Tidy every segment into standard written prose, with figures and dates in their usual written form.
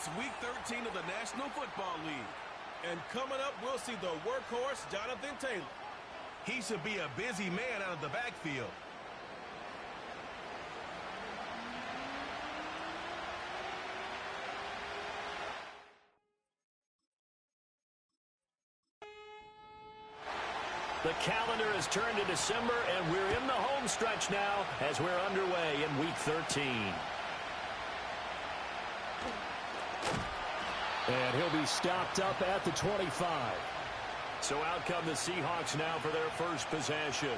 It's Week 13 of the National Football League. And coming up, we'll see the workhorse, Jonathan Taylor. He should be a busy man out of the backfield. The calendar has turned to December, and we're in the home stretch now as we're underway in Week 13. And he'll be stopped up at the 25. So out come the Seahawks now for their first possession.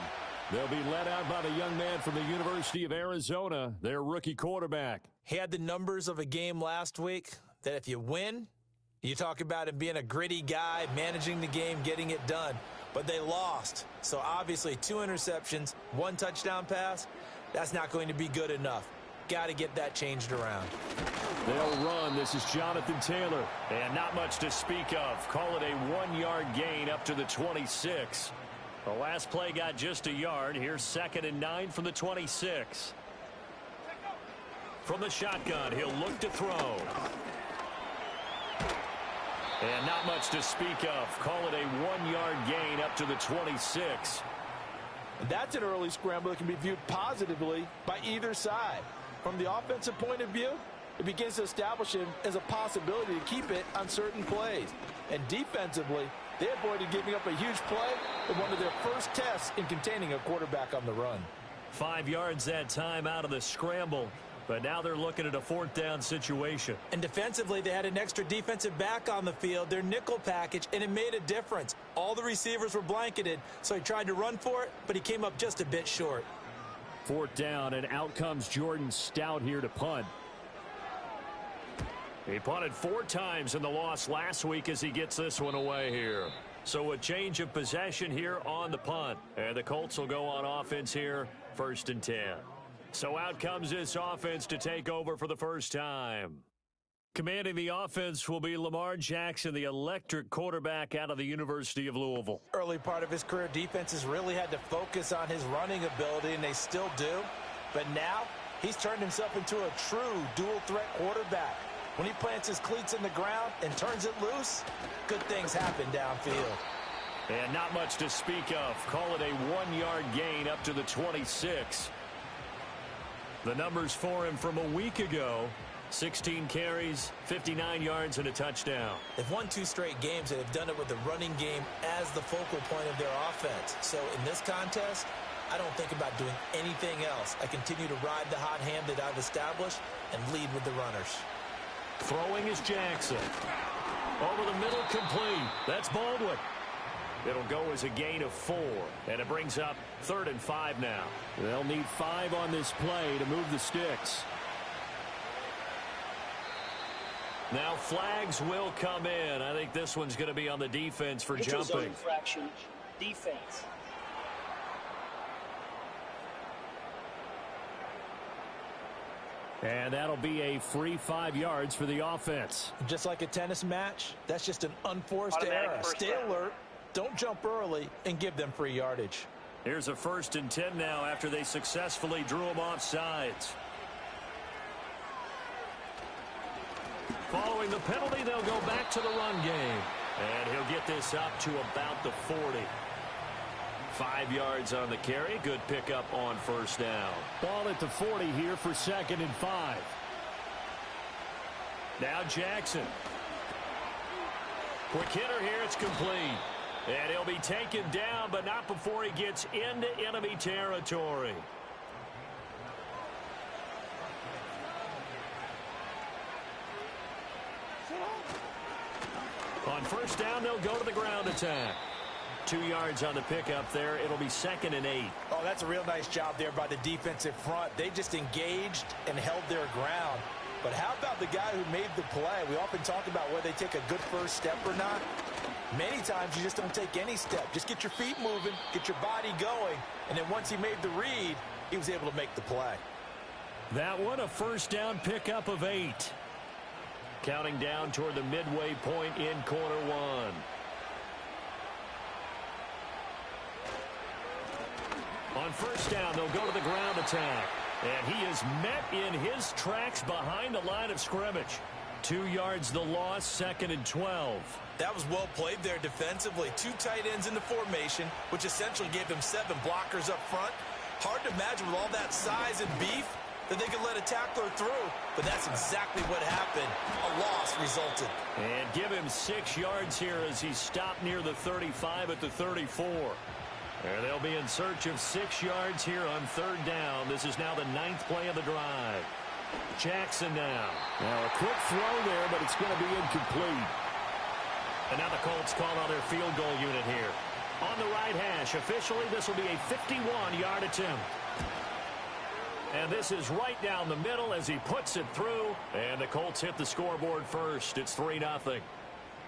They'll be led out by the young man from the University of Arizona, their rookie quarterback. He had the numbers of a game last week that if you win, you talk about him being a gritty guy, managing the game, getting it done. But they lost. So obviously 2 interceptions, 1 touchdown pass, that's not going to be good enough. Got to get that changed around. They'll run. This is Jonathan Taylor. And not much to speak of. Call it a 1-yard gain up to the 26. The last play got just a yard. Here's 2nd and 9 from the 26. From the shotgun, he'll look to throw. And not much to speak of. Call it a 1-yard gain up to the 26. That's an early scramble that can be viewed positively by either side. From the offensive point of view, it begins to establish him as a possibility to keep it on certain plays. And defensively, they avoided giving up a huge play in one of their first tests in containing a quarterback on the run. 5 yards that time out of the scramble. But now they're looking at a 4th down situation. And defensively, they had an extra defensive back on the field, their nickel package, and it made a difference. All the receivers were blanketed, so he tried to run for it, but he came up just a bit short. 4th down, and out comes Jordan Stout here to punt. He punted 4 times in the loss last week as he gets this one away here. So a change of possession here on the punt. And the Colts will go on offense here, 1st and 10. So out comes this offense to take over for the first time. Commanding the offense will be Lamar Jackson, the electric quarterback out of the University of Louisville. Early part of his career, defenses really had to focus on his running ability, and they still do. But now, he's turned himself into a true dual-threat quarterback. When he plants his cleats in the ground and turns it loose, good things happen downfield. And not much to speak of. Call it a 1-yard gain up to the 26. The numbers for him from a week ago, 16 carries, 59 yards, and a touchdown. They've won 2 straight games and have done it with the running game as the focal point of their offense. So in this contest, I don't think about doing anything else. I continue to ride the hot hand that I've established and lead with the runners. Throwing is Jackson. Over the middle, complete. That's Baldwin. It'll go as a gain of 4, and it brings up 3rd and 5 now. They'll need 5 on this play to move the sticks. Now flags will come in. I think this one's going to be on the defense for jumping. Infraction, defense. And that'll be a free 5 yards for the offense. Just like a tennis match, that's just an unforced error. Stay alert, don't jump early, and give them free yardage. Here's a 1st and 10 now after they successfully drew him off sides. Following the penalty, they'll go back to the run game. And he'll get this up to about the 40. 5 yards on the carry. Good pickup on 1st down. Ball at the 40 here for 2nd and 5. Now Jackson. Quick hitter here. It's complete. And he'll be taken down, but not before he gets into enemy territory. On 1st down, they'll go to the ground attack. 2 yards on the pickup there. It'll be 2nd and 8. Oh, that's a real nice job there by the defensive front. They just engaged and held their ground. But how about the guy who made the play? We often talk about whether they take a good first step or not. Many times you just don't take any step. Just get your feet moving, get your body going, and then once he made the read, he was able to make the play. That one, a 1st down pickup of 8. Counting down toward the midway point in quarter 1. On 1st down, they'll go to the ground attack. And he is met in his tracks behind the line of scrimmage. 2 yards the loss, 2nd and 12. That was well played there defensively. 2 tight ends in the formation, which essentially gave them 7 blockers up front. Hard to imagine with all that size and beef that they could let a tackler through, but that's exactly what happened. A loss resulted. And give him 6 yards here as he stopped near the 35 at the 34. And they'll be in search of 6 yards here on 3rd down. This is now the 9th play of the drive. Jackson now. Now a quick throw there, but it's going to be incomplete. And now the Colts call on their field goal unit here. On the right hash, officially this will be a 51-yard attempt. And this is right down the middle as he puts it through. And the Colts hit the scoreboard first. It's 3-0.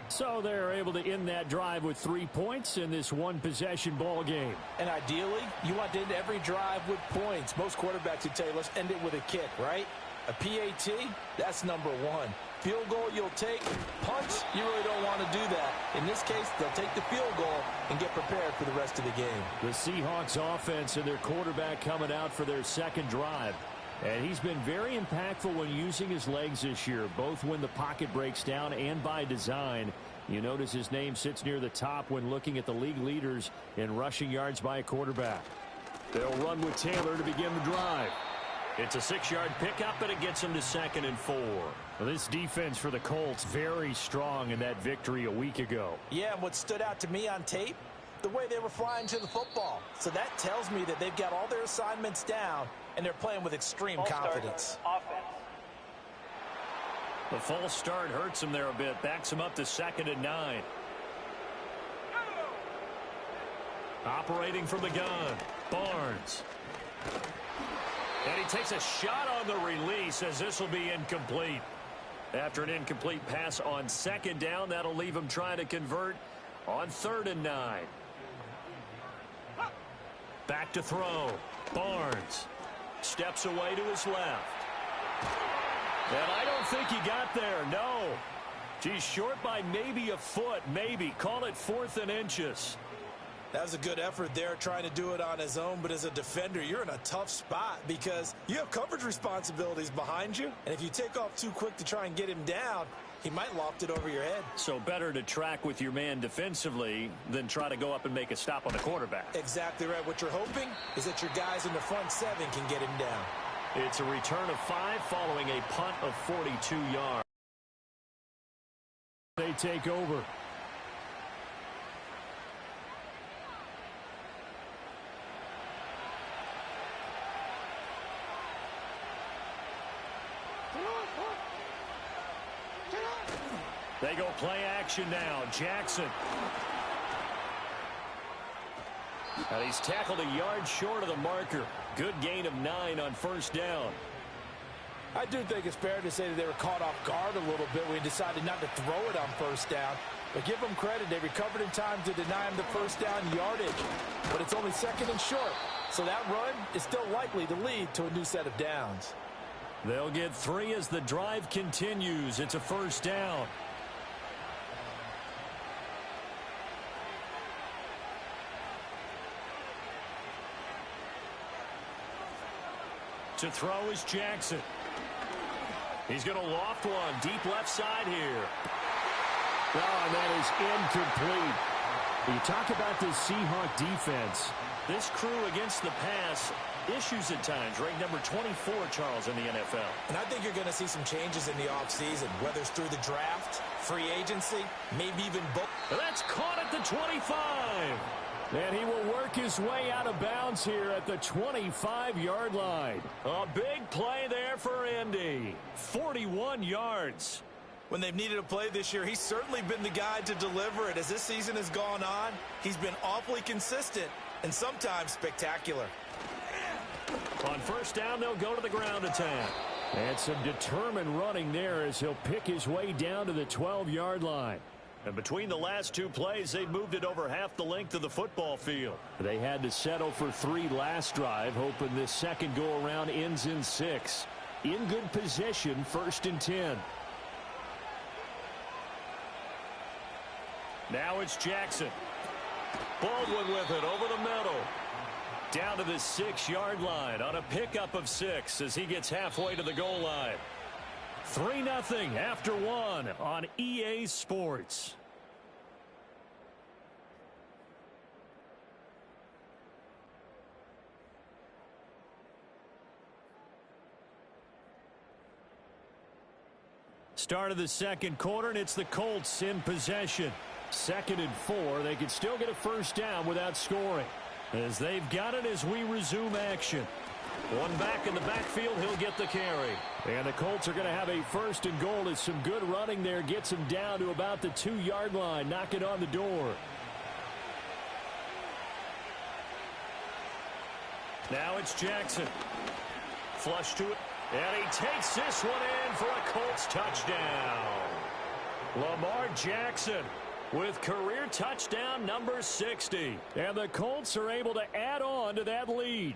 So they're able to end that drive with 3 points in this one-possession ball game. And ideally, you want to end every drive with points. Most quarterbacks would tell you, let's end it with a kick, right? A PAT, that's number 1. Field goal you'll take. Punts, you really don't want to do that. In this case, they'll take the field goal and get prepared for the rest of the game. The Seahawks offense and their quarterback coming out for their 2nd drive. And he's been very impactful when using his legs this year, both when the pocket breaks down and by design. You notice his name sits near the top when looking at the league leaders in rushing yards by a quarterback. They'll run with Taylor to begin the drive. It's a 6-yard pickup, and it gets him to 2nd and 4. Well, this defense for the Colts, very strong in that victory a week ago. Yeah, and what stood out to me on tape, the way they were flying to the football. So that tells me that they've got all their assignments down, and they're playing with extreme confidence. The false start hurts him there a bit, backs him up to 2nd and 9. Operating from the gun, Barnes. And he takes a shot on the release as this will be incomplete. After an incomplete pass on 2nd down, that'll leave him trying to convert on 3rd and 9. Back to throw. Barnes steps away to his left. And I don't think he got there, no. He's short by maybe a foot, maybe. Call it 4th and inches. That was a good effort there trying to do it on his own, but as a defender, you're in a tough spot because you have coverage responsibilities behind you, and if you take off too quick to try and get him down, he might loft it over your head. So better to track with your man defensively than try to go up and make a stop on the quarterback. Exactly right. What you're hoping is that your guys in the front 7 can get him down. It's a return of 5 following a punt of 42 yards. They take over. They go play action now. Jackson. And he's tackled a yard short of the marker. Good gain of 9 on 1st down. I do think it's fair to say that they were caught off guard a little bit when he decided not to throw it on 1st down. But give them credit. They recovered in time to deny him the 1st down yardage. But it's only 2nd and short. So that run is still likely to lead to a new set of downs. They'll get 3 as the drive continues. It's a 1st down. To throw is Jackson. He's going to loft one deep left side here. Oh, and that is incomplete. You talk about this Seahawk defense. This crew against the pass, issues at times. Ranked number 24, Charles, in the NFL. And I think you're going to see some changes in the offseason, whether it's through the draft, free agency, maybe even both. That's caught at the 25. And he will work his way out of bounds here at the 25-yard line. A big play there for Indy. 41 yards. When they've needed a play this year, he's certainly been the guy to deliver it. As this season has gone on, he's been awfully consistent and sometimes spectacular. On 1st down, they'll go to the ground attack. And some determined running there as he'll pick his way down to the 12-yard line. And between the last 2 plays, they've moved it over half the length of the football field. They had to settle for 3 last drive, hoping this second go-around ends in 6. In good position, 1st and 10. Now it's Jackson. Baldwin with it over the middle. Down to the 6-yard line on a pickup of 6 as he gets halfway to the goal line. 3-0 after one on EA Sports. Start of the second quarter, and it's the Colts in possession. 2nd and 4. They can still get a first down without scoring. As they've got it as we resume action. One back in the backfield, he'll get the carry. And the Colts are going to have a 1st and goal as some good running there gets him down to about the 2-yard line. Knock it on the door. Now it's Jackson. Flush to it. And he takes this one in for a Colts touchdown. Lamar Jackson with career touchdown number 60. And the Colts are able to add on to that lead.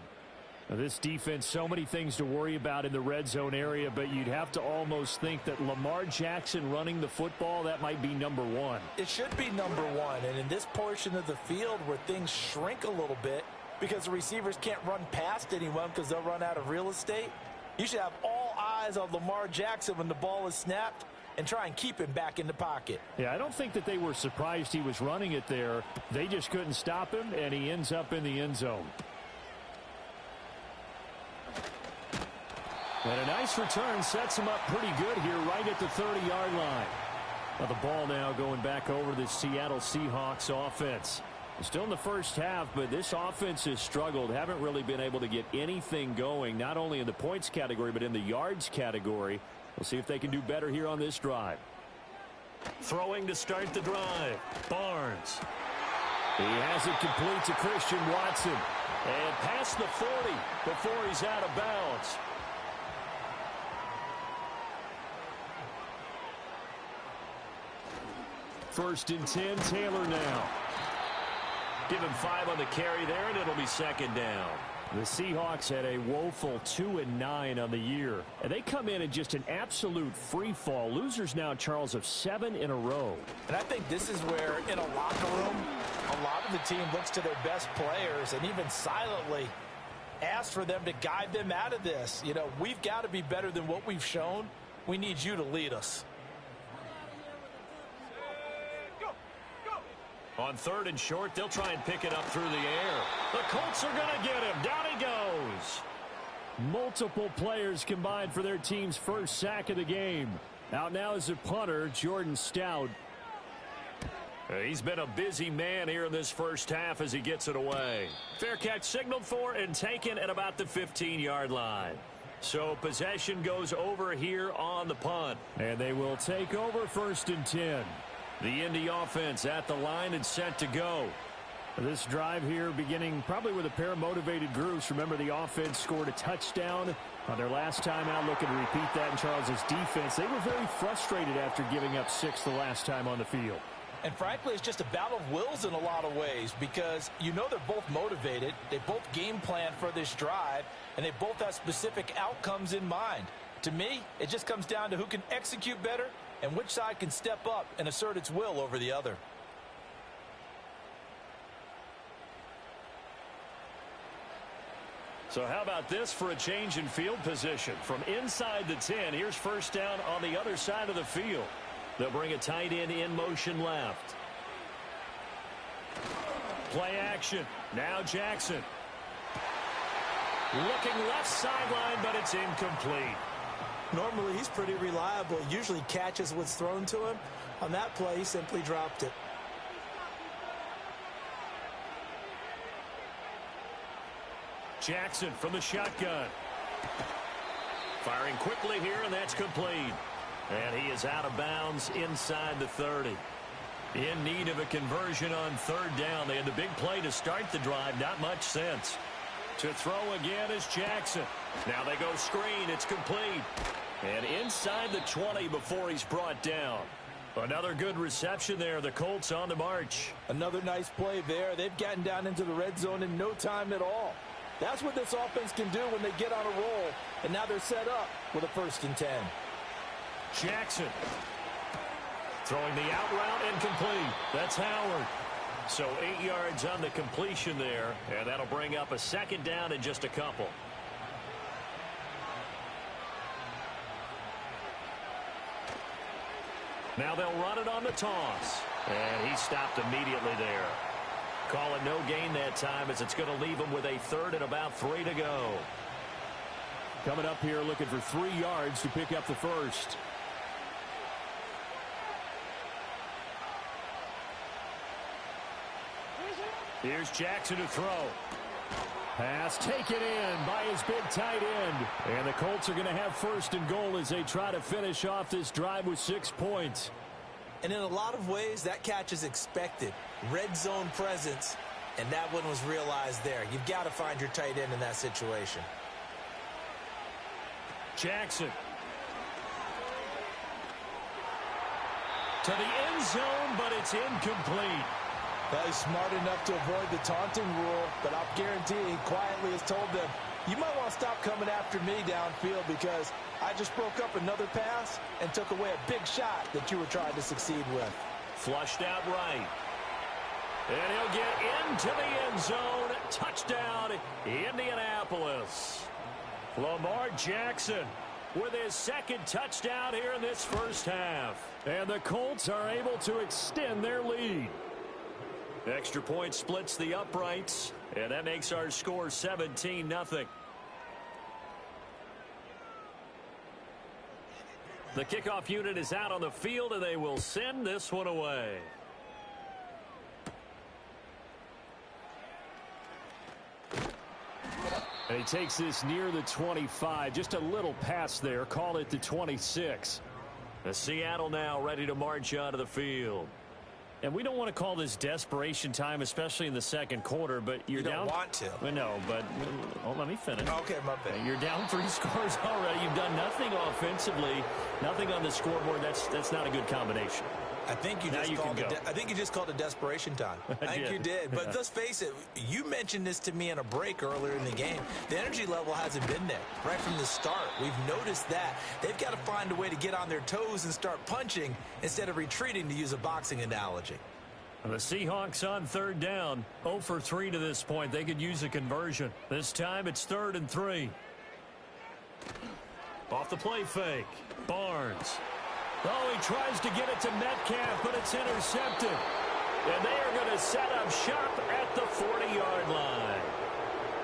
Now, this defense, so many things to worry about in the red zone area, but you'd have to almost think that Lamar Jackson running the football, that might be number one. It should be number one, and in this portion of the field where things shrink a little bit because the receivers can't run past anyone because they'll run out of real estate, you should have all eyes on Lamar Jackson when the ball is snapped and try and keep him back in the pocket. Yeah, I don't think that they were surprised he was running it there. They just couldn't stop him, and he ends up in the end zone. And a nice return sets him up pretty good here right at the 30-yard line. Now the ball now going back over the Seattle Seahawks offense. Still in the first half, but this offense has struggled. Haven't really been able to get anything going, not only in the points category, but in the yards category. We'll see if they can do better here on this drive. Throwing to start the drive. Barnes. He has it complete to Christian Watson. And past the 40 before he's out of bounds. First and 10, Taylor now. Give him 5 on the carry there, and it'll be 2nd down. The Seahawks had a woeful 2-9 on the year. And they come in just an absolute free fall. Losers now, Charles, of 7 in a row. And I think this is where, in a locker room, a lot of the team looks to their best players and even silently asks for them to guide them out of this. You know, we've got to be better than what we've shown. We need you to lead us. On 3rd and short, they'll try and pick it up through the air. The Colts are going to get him. Down he goes. Multiple players combined for their team's first sack of the game. Out now is the punter, Jordan Stout. He's been a busy man here in this first half as he gets it away. Fair catch signaled for and taken at about the 15-yard line. So possession goes over here on the punt. And they will take over 1st and 10. The Indy offense at the line and set to go. This drive here beginning probably with a pair of motivated groups. Remember, the offense scored a touchdown on their last time out, looking to repeat that in Charles's defense. They were very frustrated after giving up 6 the last time on the field. And frankly, it's just a battle of wills in a lot of ways because you know they're both motivated. They both game plan for this drive, and they both have specific outcomes in mind. To me, it just comes down to who can execute better and which side can step up and assert its will over the other. So how about this for a change in field position? From inside the 10, here's first down on the other side of the field. They'll bring a tight end in motion left. Play action. Now Jackson. Looking left sideline, but it's incomplete. Normally, he's pretty reliable. He usually catches what's thrown to him. On that play, he simply dropped it. Jackson from the shotgun. Firing quickly here, and that's complete. And he is out of bounds inside the 30. In need of a conversion on 3rd down. They had the big play to start the drive. Not much sense. To throw again is Jackson. Now they go screen. It's complete. And inside the 20 before he's brought down. Another good reception there. The Colts on the march. Another nice play there. They've gotten down into the red zone in no time at all. That's what this offense can do when they get on a roll. And now they're set up with a 1st and 10. Jackson. Throwing the out route incomplete. That's Howard. So 8 yards on the completion there, and that'll bring up a 2nd down in just a couple. Now they'll run it on the toss. And he stopped immediately there. Call it no gain that time as it's going to leave him with a third and about 3 to go. Coming up here looking for 3 yards to pick up the first. Here's Jackson to throw. Pass taken in by his big tight end. And the Colts are going to have first and goal as they try to finish off this drive with 6 points. And in a lot of ways, that catch is expected. Red zone presence, and that one was realized there. You've got to find your tight end in that situation. Jackson. To the end zone, but it's incomplete. Well, he's smart enough to avoid the taunting rule, but I'll guarantee he quietly has told them, you might want to stop coming after me downfield because I just broke up another pass and took away a big shot that you were trying to succeed with. Flushed out right. And he'll get into the end zone. Touchdown, Indianapolis. Lamar Jackson with his second touchdown here in this first half. And the Colts are able to extend their lead. Extra point splits the uprights, and that makes our score 17-0. The kickoff unit is out on the field, and they will send this one away. And he takes this near the 25. Just a little pass there. Call it the 26. The Seattle now ready to march onto the field. And we don't want to call this desperation time, especially in the second quarter, but you're you down. Don't want to. Well, no, but let me finish. Okay, my bad. You're down 3 scores already. You've done nothing offensively, nothing on the scoreboard. That's not a good combination. I think you just called it desperation time. I think you did. But let's face it, you mentioned this to me in a break earlier in the game. The energy level hasn't been there right from the start. We've noticed that. They've got to find a way to get on their toes and start punching instead of retreating, to use a boxing analogy. The Seahawks on third down, 0 for 3 to this point. They could use a conversion. This time it's 3rd and 3. Off the play fake, Barnes. Oh, he tries to get it to Metcalf, but it's intercepted. And they are going to set up shop at the 40-yard line.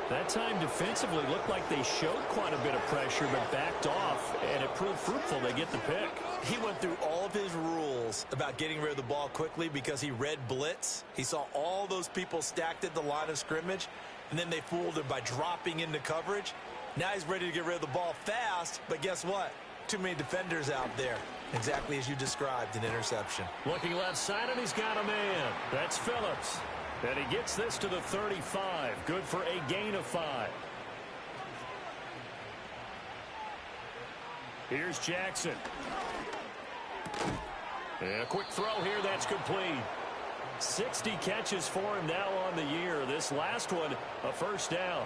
That time defensively looked like they showed quite a bit of pressure, but backed off, and it proved fruitful. They get the pick. He went through all of his rules about getting rid of the ball quickly because he read blitz. He saw all those people stacked at the line of scrimmage, and then they fooled him by dropping into coverage. Now he's ready to get rid of the ball fast, but guess what? Too many defenders out there. Exactly as you described, an interception. Looking left side, and he's got a man. That's Phillips. And he gets this to the 35. Good for a gain of 5. Here's Jackson. And a quick throw here, that's complete. 60 catches for him now on the year. This last one, a first down.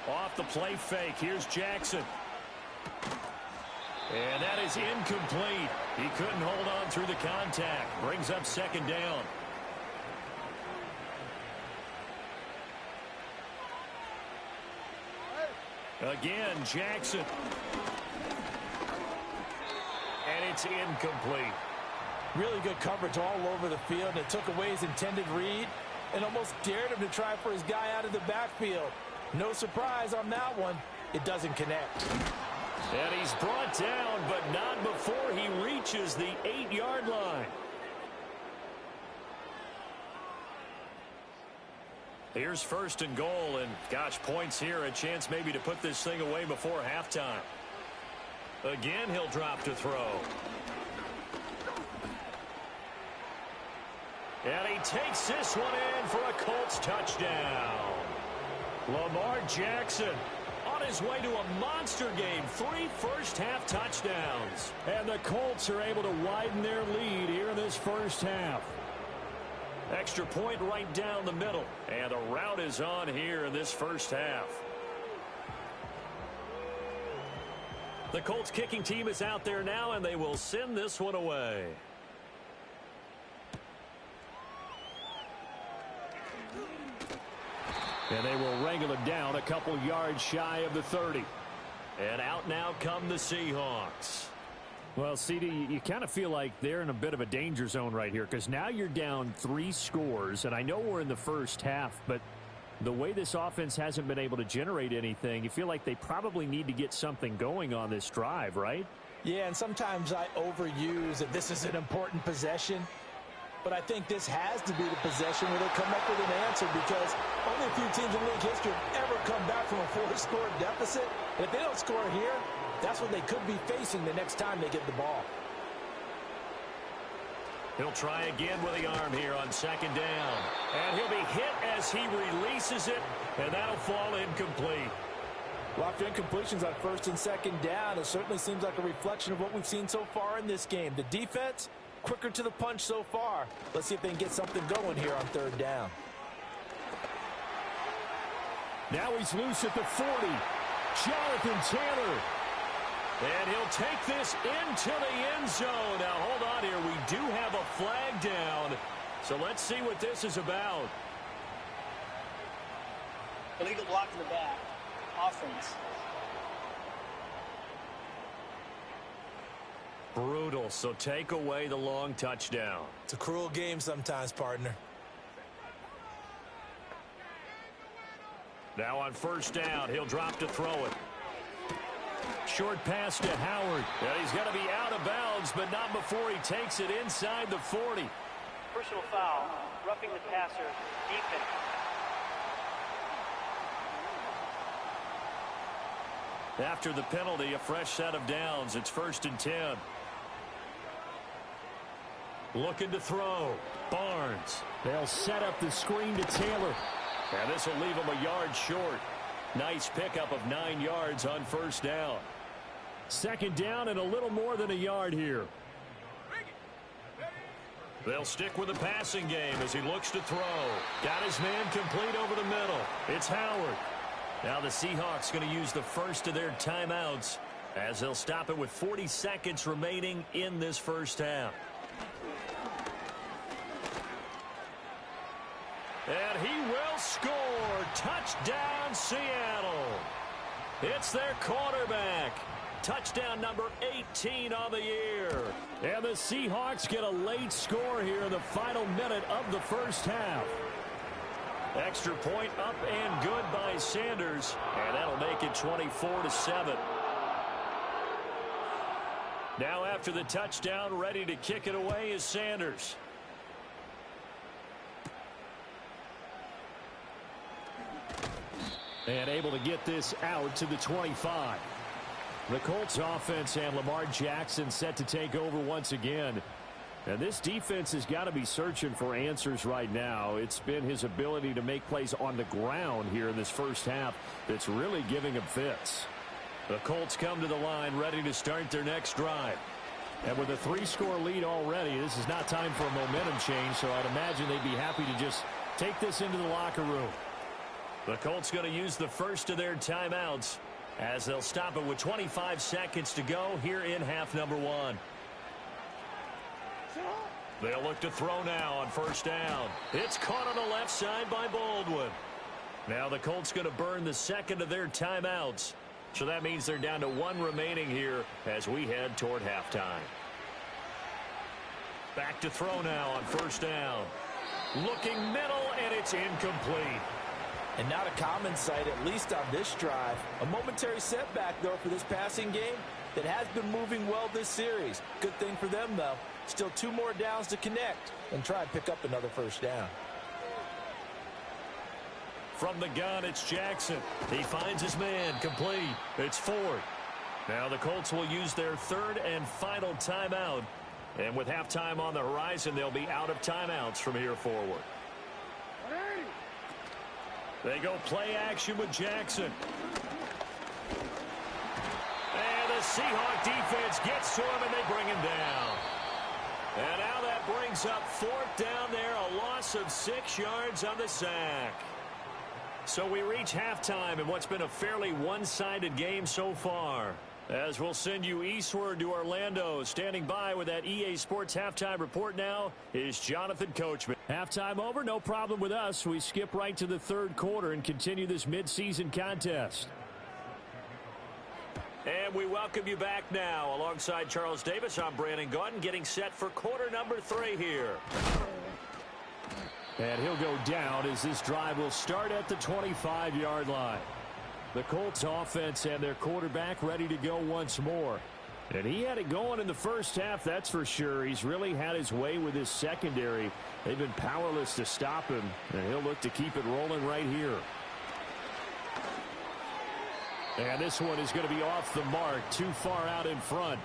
Off the play fake, here's Jackson. And that is incomplete. He couldn't hold on through the contact. Brings up second down. Again, Jackson. And it's incomplete. Really good coverage all over the field. And it took away his intended read and almost dared him to try for his guy out of the backfield. No surprise on that one. It doesn't connect. And he's brought down, but not before he reaches the 8-yard line. Here's first and goal, and gosh, points here, a chance maybe to put this thing away before halftime. Again, he'll drop to throw. And he takes this one in for a Colts touchdown. Lamar Jackson on his way to a monster game. 3 first-half touchdowns. And the Colts are able to widen their lead here in this first half. Extra point right down the middle. And the route is on here in this first half. The Colts kicking team is out there now, and they will send this one away. And they will wrangle it down a couple yards shy of the 30. And out now come the Seahawks. Well, CD, you kind of feel like they're in a bit of a danger zone right here because now you're down 3 scores, and I know we're in the first half, but the way this offense hasn't been able to generate anything, you feel like they probably need to get something going on this drive, right? Yeah, and sometimes I overuse that this is an important possession, but I think this has to be the possession where they come up with an answer because only a few teams in league history have ever come back from a 4-score deficit. And if they don't score here, that's what they could be facing the next time they get the ball. He'll try again with the arm here on second down. And he'll be hit as he releases it, and that'll fall incomplete. Well, after incompletions on first and second down, it certainly seems like a reflection of what we've seen so far in this game. The defense, quicker to the punch so far. Let's see if they can get something going here on third down. Now he's loose at the 40. Jonathan Taylor. And he'll take this into the end zone. Now, hold on here. We do have a flag down. So let's see what this is about. Illegal block in the back. Offense. Brutal. So take away the long touchdown. It's a cruel game sometimes, partner. Now on first down, he'll drop to throw it. Short pass to Howard. And he's going to be out of bounds, but not before he takes it inside the 40. Personal foul. Roughing the passer. Defense. After the penalty, a fresh set of downs. It's 1st and 10. Looking to throw. Barnes. They'll set up the screen to Taylor. And this will leave him a yard short. Nice pickup of 9 yards on first down. Second down and a little more than a yard here. They'll stick with the passing game as he looks to throw. Got his man complete over the middle. It's Howard. Now the Seahawks going to use the first of their timeouts as they'll stop it with 40 seconds remaining in this first half. And he will score. Touchdown, Seattle. It's their quarterback. Touchdown number 18 on the year. And the Seahawks get a late score here in the final minute of the first half. Extra point up and good by Sanders. And that'll make it 24-7. Now after the touchdown, ready to kick it away is Sanders. And able to get this out to the 25. The Colts offense and Lamar Jackson set to take over once again. And this defense has got to be searching for answers right now. It's been his ability to make plays on the ground here in this first half that's really giving him fits. The Colts come to the line ready to start their next drive. And with a 3-score lead already, this is not time for a momentum change, so I'd imagine they'd be happy to just take this into the locker room. The Colts going to use the first of their timeouts as they'll stop it with 25 seconds to go here in half number 1. They'll look to throw now on first down. It's caught on the left side by Baldwin. Now the Colts going to burn the second of their timeouts. So that means they're down to 1 remaining here as we head toward halftime. Back to throw now on first down. Looking middle, and it's incomplete. And not a common sight, at least on this drive. A momentary setback, though, for this passing game that has been moving well this series. Good thing for them, though. Still 2 more downs to connect and try and pick up another first down. From the gun, it's Jackson. He finds his man complete. It's Ford. Now the Colts will use their third and final timeout. And with halftime on the horizon, they'll be out of timeouts from here forward. They go play action with Jackson. And the Seahawk defense gets to him, and they bring him down. And now that brings up 4th down there, a loss of 6 yards on the sack. So we reach halftime in what's been a fairly one-sided game so far. As we'll send you eastward to Orlando. Standing by with that EA Sports halftime report now is Jonathan Coachman. Halftime over, no problem with us. We skip right to the third quarter and continue this midseason contest. And we welcome you back now. Alongside Charles Davis, I'm Brandon Gaudin, getting set for quarter number 3 here. And he'll go down as this drive will start at the 25-yard line. The Colts offense and their quarterback ready to go once more. And he had it going in the first half, that's for sure. He's really had his way with his secondary. They've been powerless to stop him, and he'll look to keep it rolling right here. And this one is going to be off the mark, too far out in front.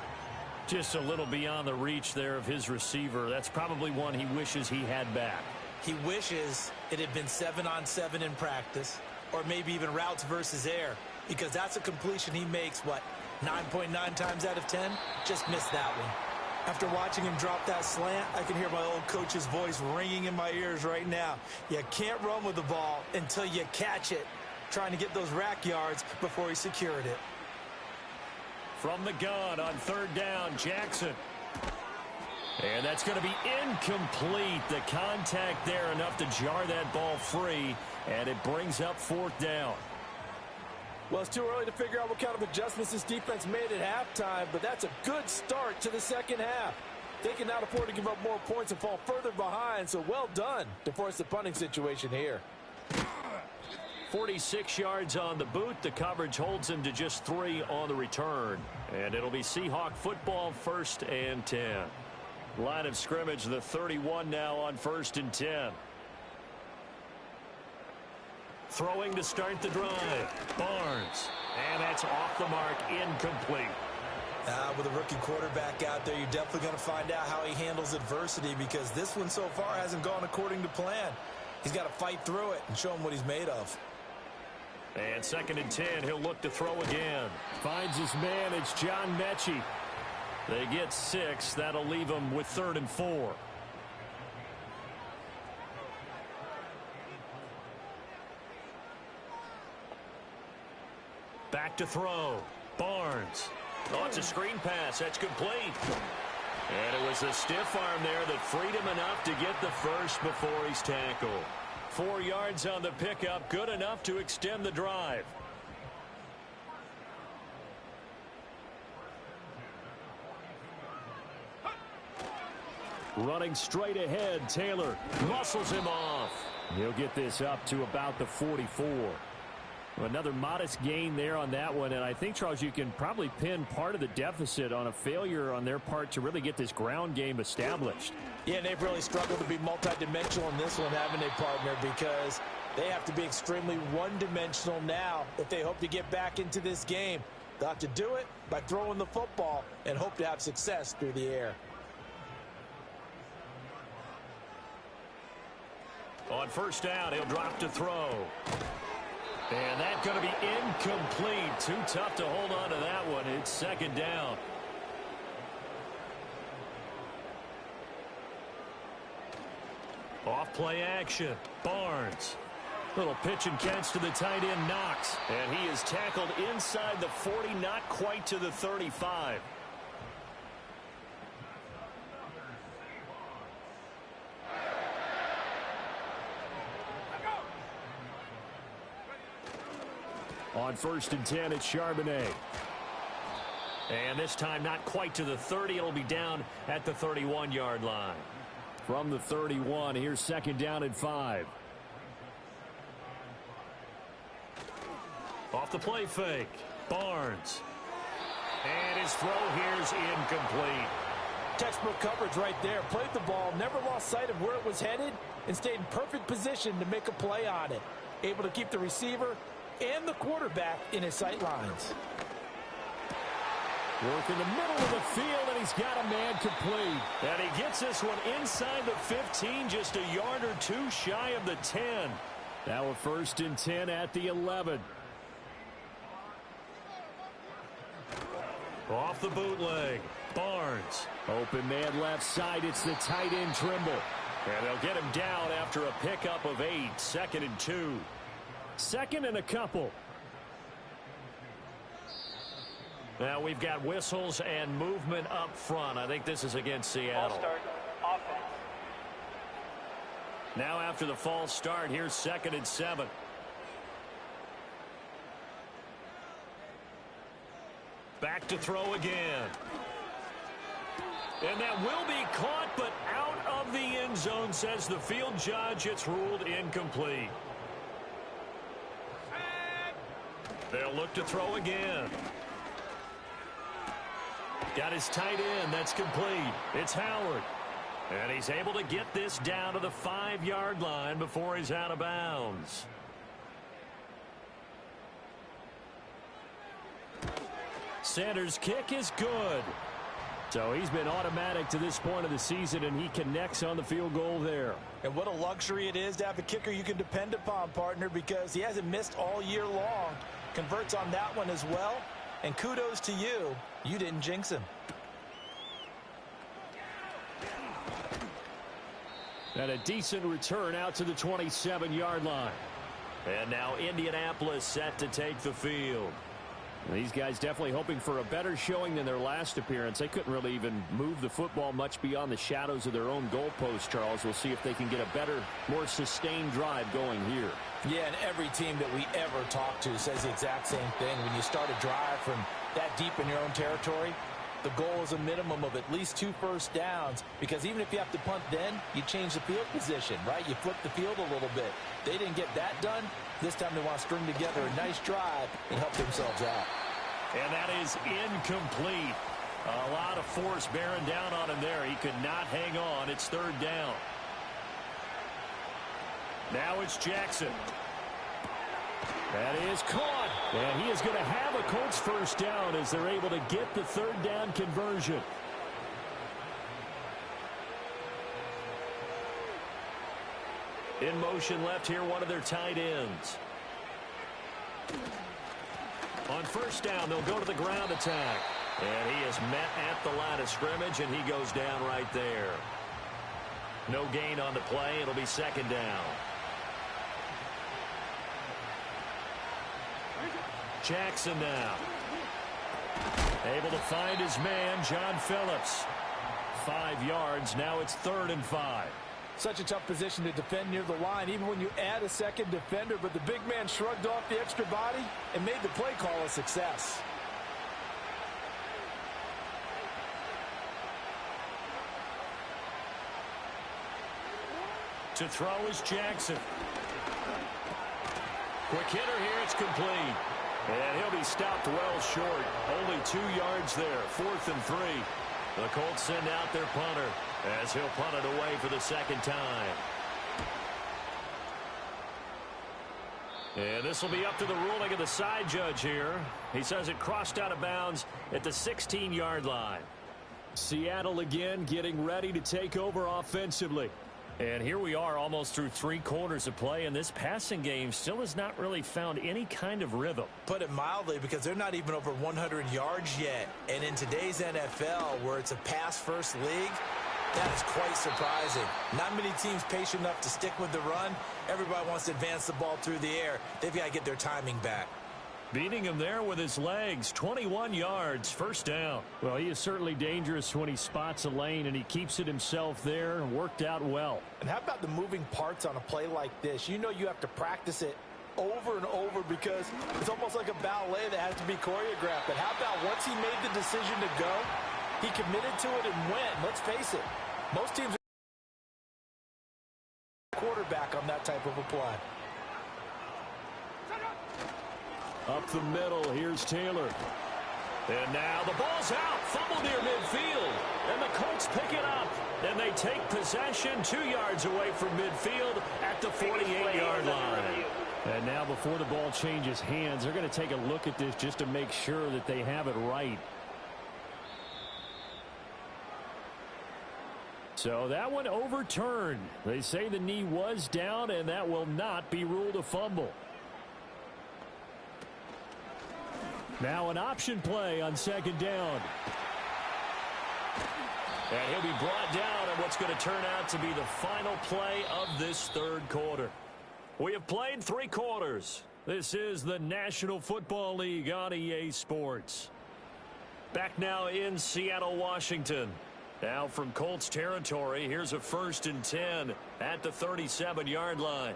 Just a little beyond the reach there of his receiver. That's probably one he wishes he had back. He wishes it had been 7-on-7 in practice, or maybe even routes versus air, because that's a completion he makes, 9.9 times out of 10? Just missed that one. After watching him drop that slant, I can hear my old coach's voice ringing in my ears right now. You can't run with the ball until you catch it. Trying to get those rack yards before he secured it. From the gun on 3rd down, Jackson. And that's going to be incomplete. The contact there enough to jar that ball free, and it brings up 4th down. Well, it's too early to figure out what kind of adjustments this defense made at halftime, but that's a good start to the second half. They can not afford to give up more points and fall further behind, so well done to force the punting situation here. 46 yards on the boot. The coverage holds him to just 3 on the return. And it'll be Seahawk football, 1st and 10. Line of scrimmage, the 31 now on 1st and 10. Throwing to start the drive. Barnes. And that's off the mark, incomplete. With a rookie quarterback out there, you're definitely going to find out how he handles adversity, because this one so far hasn't gone according to plan. He's got to fight through it and show him what he's made of. And 2nd and 10, he'll look to throw again. Finds his man, it's John Mechie. They get 6. That'll leave him with 3rd and 4. Back to throw. Barnes. Oh, it's a screen pass. That's complete. And it was a stiff arm there that freed him enough to get the first before he's tackled. 4 yards on the pickup, good enough to extend the drive. Running straight ahead, Taylor muscles him off. He'll get this up to about the 44. Another modest gain there on that one, and I think, Charles, you can probably pin part of the deficit on a failure on their part to really get this ground game established. Yeah, they've really struggled to be multidimensional in this one, haven't they, partner? Because they have to be extremely one-dimensional now if they hope to get back into this game. They'll have to do it by throwing the football and hope to have success through the air. On 1st down, he'll drop to throw. And that's going to be incomplete. Too tough to hold on to that one. It's 2nd down. Off play action. Barnes. Little pitch and catch to the tight end, Knox. And he is tackled inside the 40, not quite to the 35. On 1st and 10, it's Charbonnet. And this time not quite to the 30. It'll be down at the 31-yard line. From the 31, here's 2nd down and 5. Off the play fake. Barnes. And his throw here's incomplete. Textbook coverage right there. Played the ball, never lost sight of where it was headed, and stayed in perfect position to make a play on it. Able to keep the receiver and the quarterback in his sight lines. Work in the middle of the field, and he's got a man complete. And he gets this one inside the 15, just a yard or 2 shy of the 10. Now a 1st and 10 at the 11. Off the bootleg. Barnes. Open man left side. It's the tight end, Trimble. And they'll get him down after a pickup of 8. 2nd and 2. 2nd and a couple. Now we've got whistles and movement up front. I think this is against Seattle. Ball start, offense. Now after the false start, here's 2nd and 7. Back to throw again. And that will be caught, but out of the end zone, says the field judge. It's ruled incomplete. They'll look to throw again. Got his tight end. That's complete. It's Howard. And he's able to get this down to the 5-yard line before he's out of bounds. Sanders' kick is good. So he's been automatic to this point of the season, and he connects on the field goal there. And what a luxury it is to have a kicker you can depend upon, partner, because he hasn't missed all year long. Converts on that one as well. And kudos to you. You didn't jinx him. And a decent return out to the 27-yard line. And now Indianapolis set to take the field. These guys definitely hoping for a better showing than their last appearance. They couldn't really even move the football much beyond the shadows of their own goalpost, Charles. We'll see if they can get a better, more sustained drive going here. Yeah, and every team that we ever talk to says the exact same thing. When you start a drive from that deep in your own territory, the goal is a minimum of at least 2 first downs, because even if you have to punt then, you change the field position, right? You flip the field a little bit. They didn't get that done. This time they want to string together a nice drive and help themselves out. And that is incomplete. A lot of force bearing down on him there. He could not hang on. It's 3rd down. Now it's Jackson. That is caught. And he is going to have a Colts first down as they're able to get the 3rd down conversion. In motion left here, one of their tight ends. On first down, they'll go to the ground attack. And he is met at the line of scrimmage, and he goes down right there. No gain on the play. It'll be 2nd down. Jackson now. Able to find his man, John Phillips. 5 yards. Now it's 3rd and 5. Such a tough position to defend near the line, even when you add a second defender. But the big man shrugged off the extra body and made the play call a success. To throw is Jackson. Quick hitter here. It's complete. And he'll be stopped well short. Only 2 yards there. 4th and 3. The Colts send out their punter as he'll punt it away for the 2nd time. And this will be up to the ruling of the side judge here. He says it crossed out of bounds at the 16-yard line. Seattle again getting ready to take over offensively. And here we are almost through 3 quarters of play, and this passing game still has not really found any kind of rhythm. Put it mildly, because they're not even over 100 yards yet. And in today's NFL, where it's a pass-first league, that is quite surprising. Not many teams patient enough to stick with the run. Everybody wants to advance the ball through the air. They've got to get their timing back. Beating him there with his legs. 21 yards. 1st down. Well, he is certainly dangerous when he spots a lane, and he keeps it himself there and worked out well. And how about the moving parts on a play like this? You know you have to practice it over and over, because it's almost like a ballet that has to be choreographed. But how about once he made the decision to go, he committed to it and went. Let's face it, most teams are quarterback on that type of a play. Up the middle, here's Taylor. And now the ball's out. Fumble near midfield. And the Colts pick it up. And they take possession 2 yards away from midfield at the 48-yard line. And now before the ball changes hands, they're going to take a look at this just to make sure that they have it right. So that one overturned. They say the knee was down, and that will not be ruled a fumble. Now an option play on 2nd down. And he'll be brought down in what's going to turn out to be the final play of this 3rd quarter. We have played 3 quarters. This is the National Football League on EA Sports. Back now in Seattle, Washington. Now from Colts territory, here's a 1st and 10 at the 37-yard line.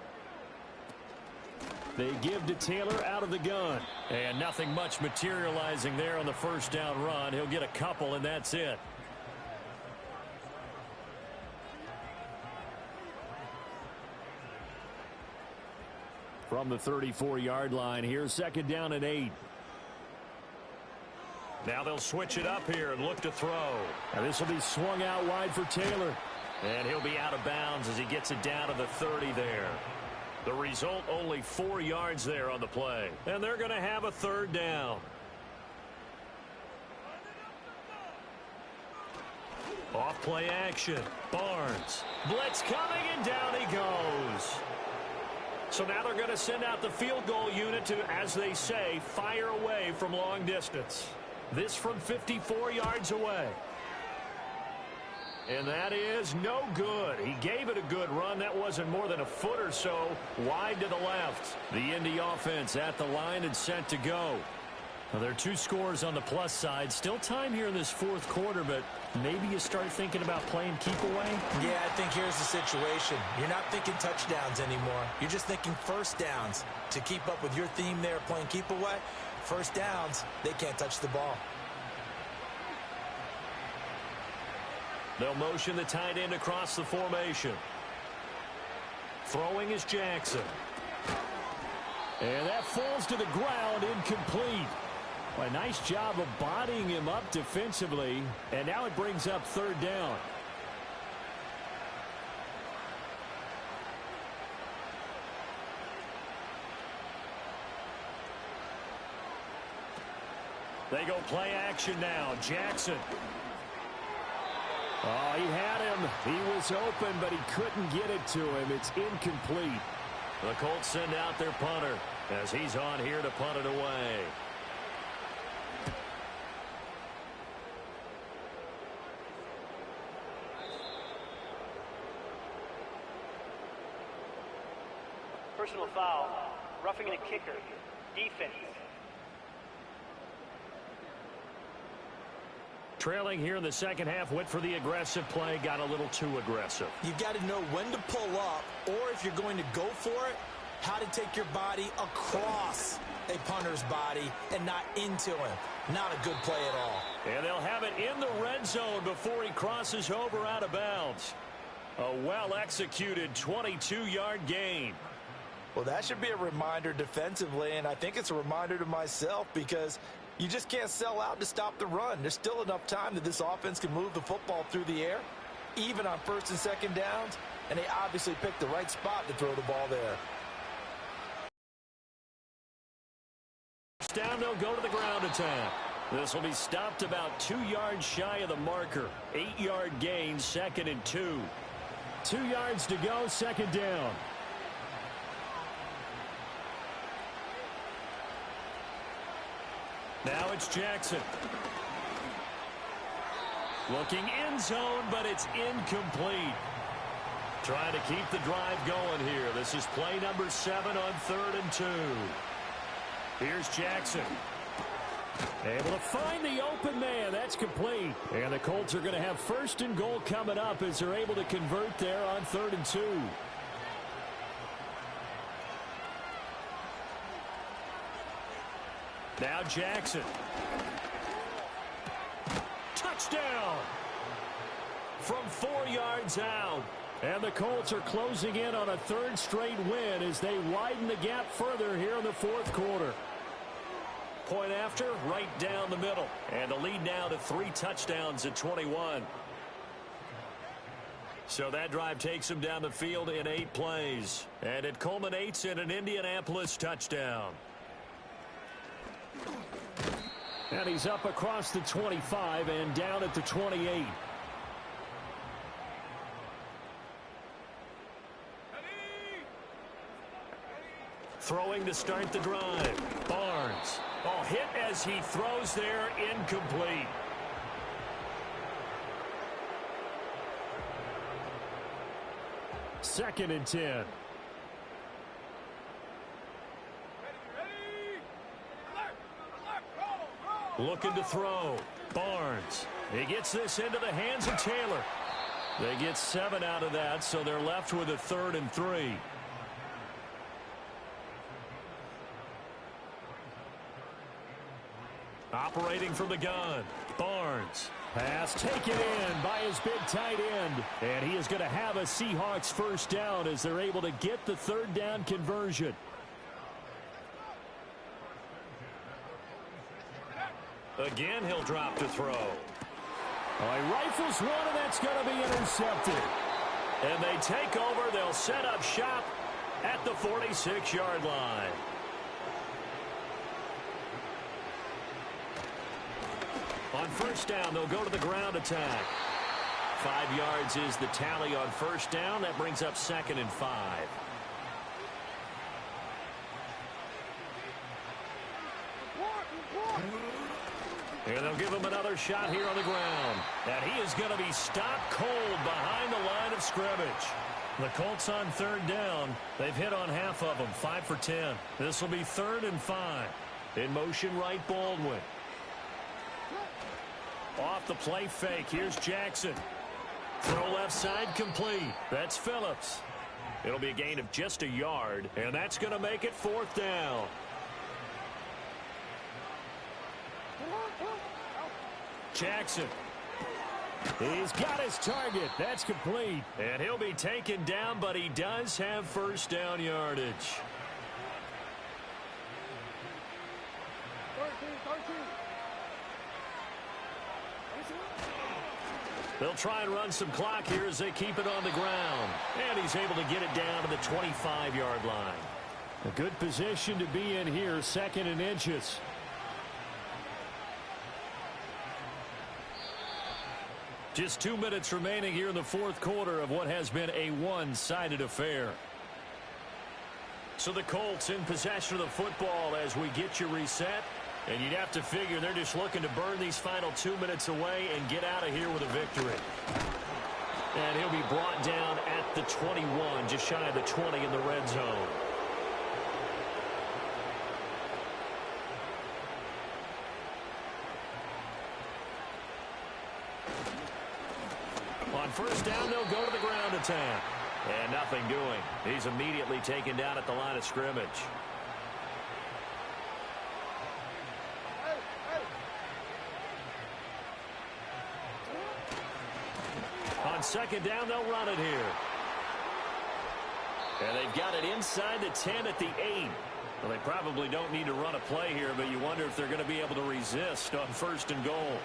They give to Taylor out of the gun. And nothing much materializing there on the first down run. He'll get a couple, and that's it. From the 34-yard line, here's second down and 8. Now they'll switch it up here and look to throw. And this will be swung out wide for Taylor. And he'll be out of bounds as he gets it down to the 30 there. The result, only 4 yards there on the play. And they're going to have a third down. Off play action. Barnes. Blitz coming, and down he goes. So now they're going to send out the field goal unit to, as they say, fire away from long distance. This from 54 yards away. And that is no good. He gave it a good run. That wasn't more than a foot or so wide to the left. The Indy offense at the line and set to go. Well, there are 2 scores on the plus side. Still time here in this fourth quarter, but maybe you start thinking about playing keep away? Yeah, I think here's the situation. You're not thinking touchdowns anymore. You're just thinking first downs. To keep up with your theme there, playing keep away, first downs, they can't touch the ball. They'll motion the tight end across the formation. Throwing is Jackson. And that falls to the ground, incomplete. Well, a nice job of bodying him up defensively. And now it brings up third down. They go play action now. Jackson. Oh, he had him. He was open, but he couldn't get it to him. It's incomplete. The Colts send out their punter as he's on here to punt it away. Personal foul, roughing the kicker, defense. Trailing here in the second half, went for the aggressive play, got a little too aggressive. You've got to know when to pull up, or if you're going to go for it, how to take your body across a punter's body and not into him. Not a good play at all. And they'll have it in the red zone before he crosses over out of bounds. A well-executed 22-yard gain. Well, that should be a reminder defensively, and I think it's a reminder to myself because you just can't sell out to stop the run. There's still enough time that this offense can move the football through the air, even on first and second downs, and they obviously picked the right spot to throw the ball there. Down, they'll go to the ground attack. This will be stopped about 2 yards shy of the marker. 8-yard gain, 2nd and 2. 2 yards to go, second down. Now it's Jackson. Looking end zone, but it's incomplete. Trying to keep the drive going here. This is play number 7 on 3rd and 2. Here's Jackson. Able to find the open man. That's complete. And the Colts are going to have 1st and goal coming up as they're able to convert there on 3rd and 2. Now Jackson. Touchdown. From 4 yards out. And the Colts are closing in on a 3rd straight win as they widen the gap further here in the 4th quarter. Point after, right down the middle. And the lead now to 3 touchdowns at 21. So that drive takes them down the field in 8 plays. And it culminates in an Indianapolis touchdown. And he's up across the 25 and down at the 28. Throwing to start the drive. Barnes. Oh, hit as he throws there, incomplete. Second and 10. Looking to throw. Barnes. He gets this into the hands of Taylor. They get 7 out of that, so they're left with a 3rd and 3. Operating from the gun, Barnes. Pass taken in by his big tight end. And he is going to have a Seahawks first down as they're able to get the third down conversion. Again, he'll drop to throw. Oh, he rifles one, and that's going to be intercepted. And they take over. They'll set up shop at the 46-yard line. On first down, they'll go to the ground attack. 5 yards is the tally on first down. That brings up 2nd and 5. And they'll give him another shot here on the ground. And he is going to be stopped cold behind the line of scrimmage. The Colts on third down. They've hit on half of them, 5 for 10. This will be 3rd and 5. In motion right, Baldwin. Off the play fake. Here's Jackson. Throw left side complete. That's Phillips. It'll be a gain of just a yard, and that's going to make it 4th down. Jackson. He's got his target. That's complete. And he'll be taken down, but he does have first down yardage. They'll try and run some clock here as they keep it on the ground. And he's able to get it down to the 25-yard line. A good position to be in here, 2nd and inches. Just 2 minutes remaining here in the 4th quarter of what has been a one-sided affair. So the Colts in possession of the football as we get you reset. And you'd have to figure they're just looking to burn these final 2 minutes away and get out of here with a victory. And he'll be brought down at the 21, just shy of the 20 in the red zone. On first down, they'll go to the ground attack. And nothing doing. He's immediately taken down at the line of scrimmage. On second down, they'll run it here. And they've got it inside the 10 at the 8. Well, they probably don't need to run a play here, but you wonder if they're going to be able to resist on 1st and goal.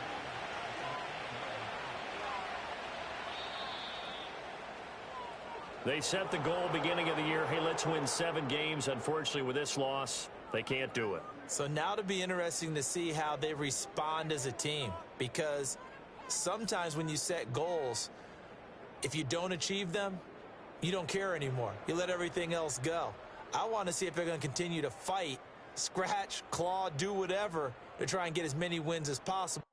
They set the goal beginning of the year. Hey, let's win 7 games. Unfortunately, with this loss, they can't do it. So now it'll be interesting to see how they respond as a team, because sometimes when you set goals, if you don't achieve them, you don't care anymore. You let everything else go. I want to see if they're going to continue to fight, scratch, claw, do whatever to try and get as many wins as possible.